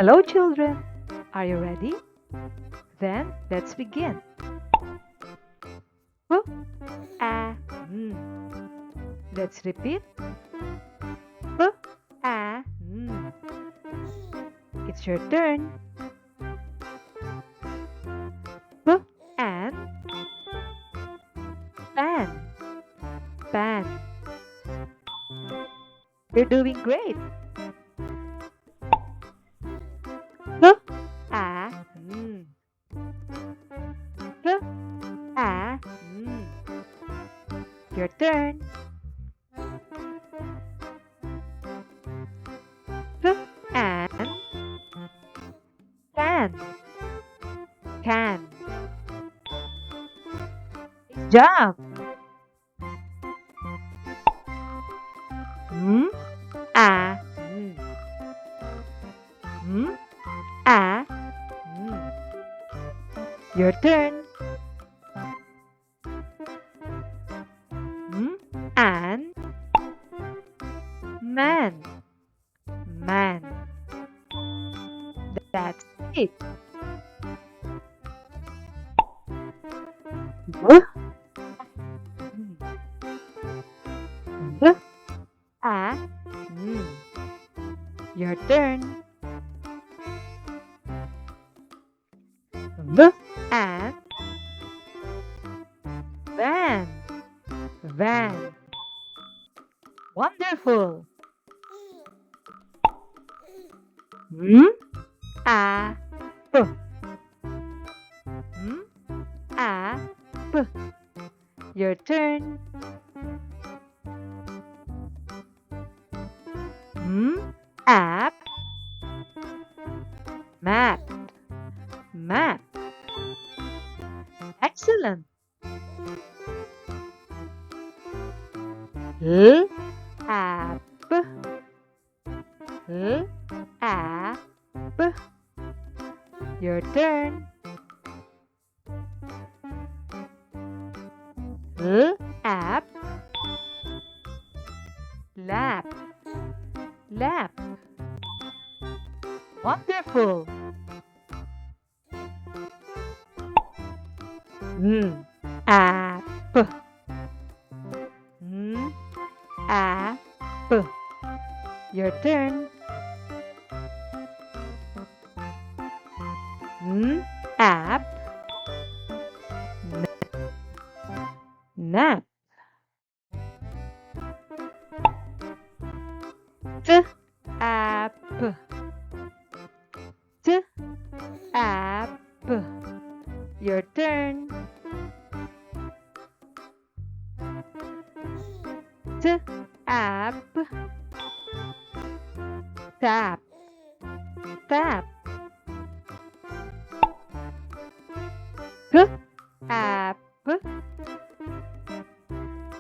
Hello, children. Are you ready? Then let's begin. W, a, n. Let's repeat. W, a, n. It's your turn. W and pan. Pan. You're doing great. W, a, n. W, a, n. Your turn. W and can. Can. Nice job. M, a, n. M, a, n. Your turn. M and man. Man. That's it. W, w, a, n. Your turn. V and van. Van. Wonderful. M, a, p. M, a, p. Your turn. M, app. Map. Map. Excellent. L, app. L, app. Your turn. L, app. Lap. Lap. Wonderful. App. App. Your turn. App. Nap. T, app. T, app. Your turn. T, app. Tap. Tap. K, app.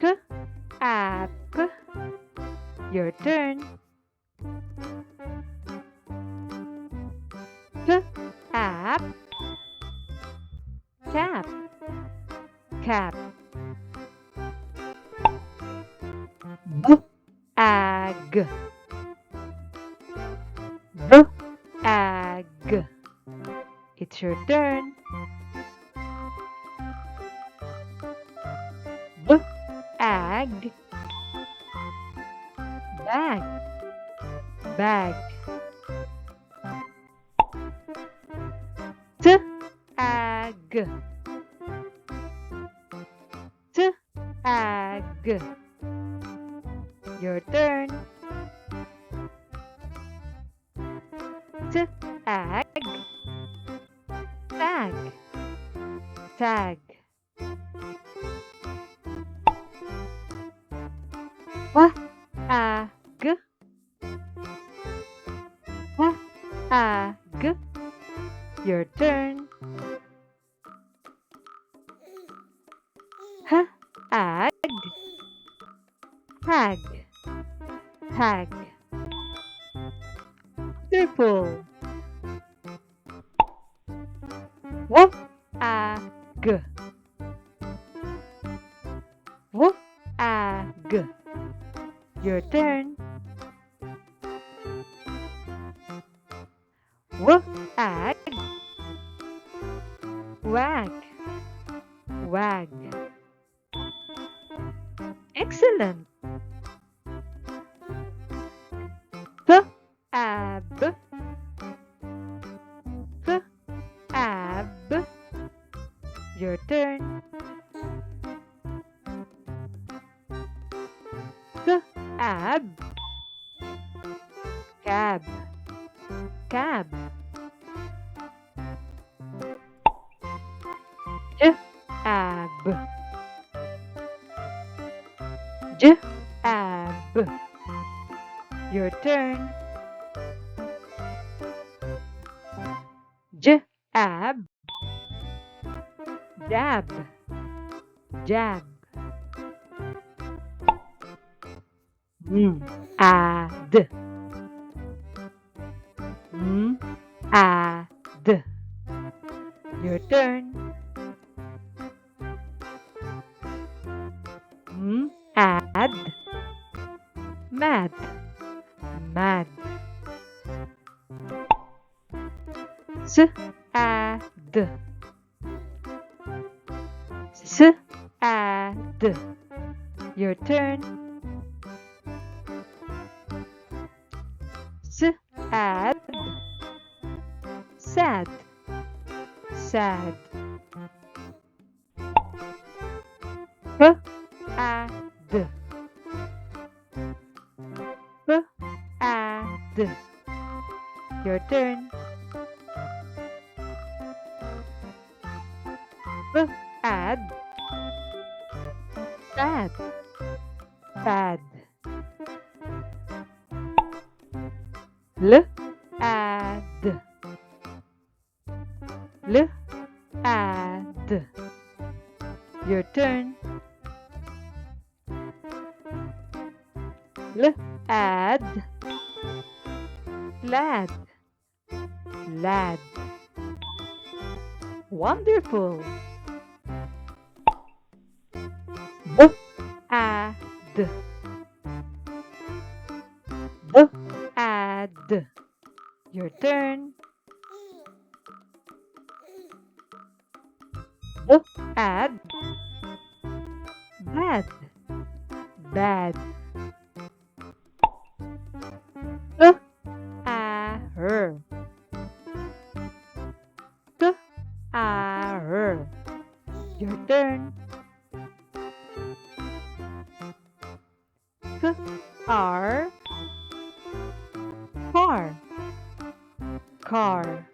K, app. Your turn. K, app. Cap. Cap. B, ag. B, ag. It's your turn. B, ag. Bag. Bag. T, ag. T, ag. Your turn. T, ag. Tag. Tag. W, ag. W, ag. Your turn. H, ag. Tag. Tag. Wonderful. W, ag. W, ag. Your turn. ag, wag, wag. Excellent. Ab, ab. Your turn. Ab, cab, cab. Ab, ab. Your turn. Ab, jab, jab. Ad, ad. Your turn. Add, mad, mad. Add, add. Your turn. Add, sad, sad. Add, add. Your turn. Add, sad, sad. Add, add. Your turn. Add, lad, lad. Wonderful. Add, add. Your turn. Add, bad, bad. Her. Her. Your turn. R. Car. Car.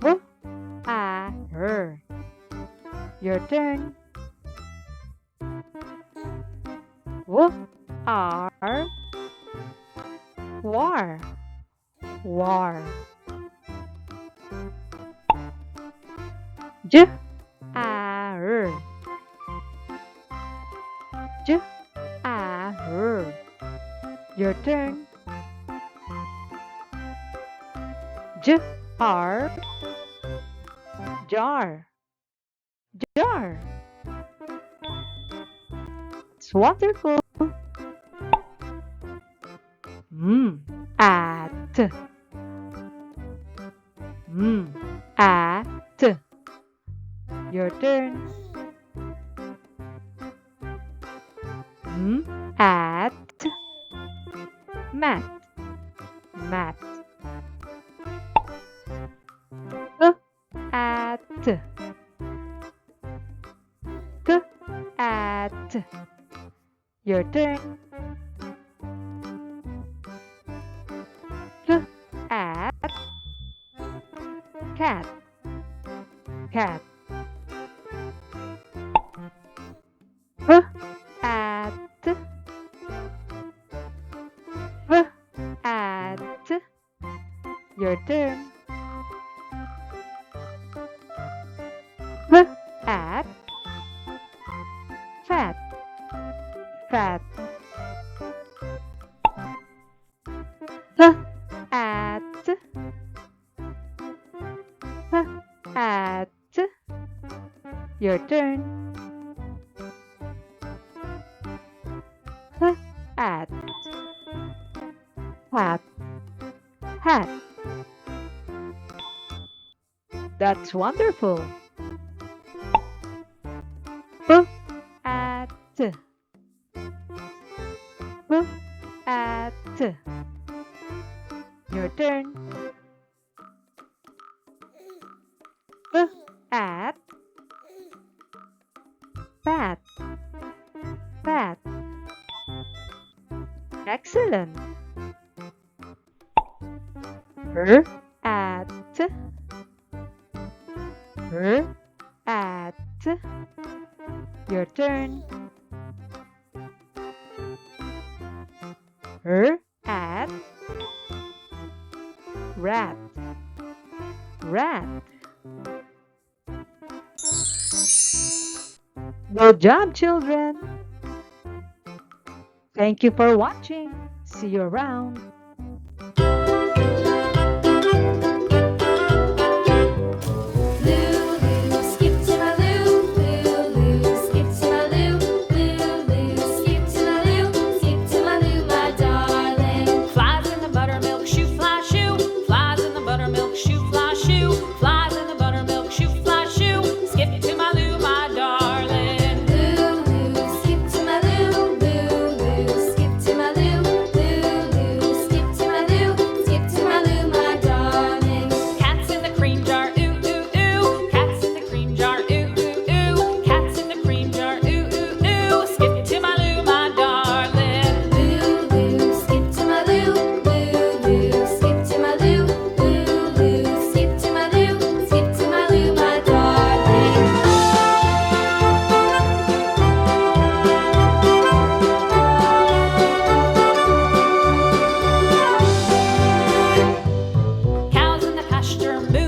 Her. Her. Your turn. R. War. War. R. R. Your turn. R. Jar. Jar. It's wonderful. At. At. Your turn. At. Mat. Mat. At. At. Your turn. At. Cat. Cat. At. At. Your turn. At. Fat. Fat. At. At. Your turn. at, hat, hat. That's wonderful. B at, b at. Your turn. B at, bat, bat. Excellent. R at, r at. Your turn. R at, rat, rat. Good job, children. Thank you for watching. See you around. Cows in the pasture moo.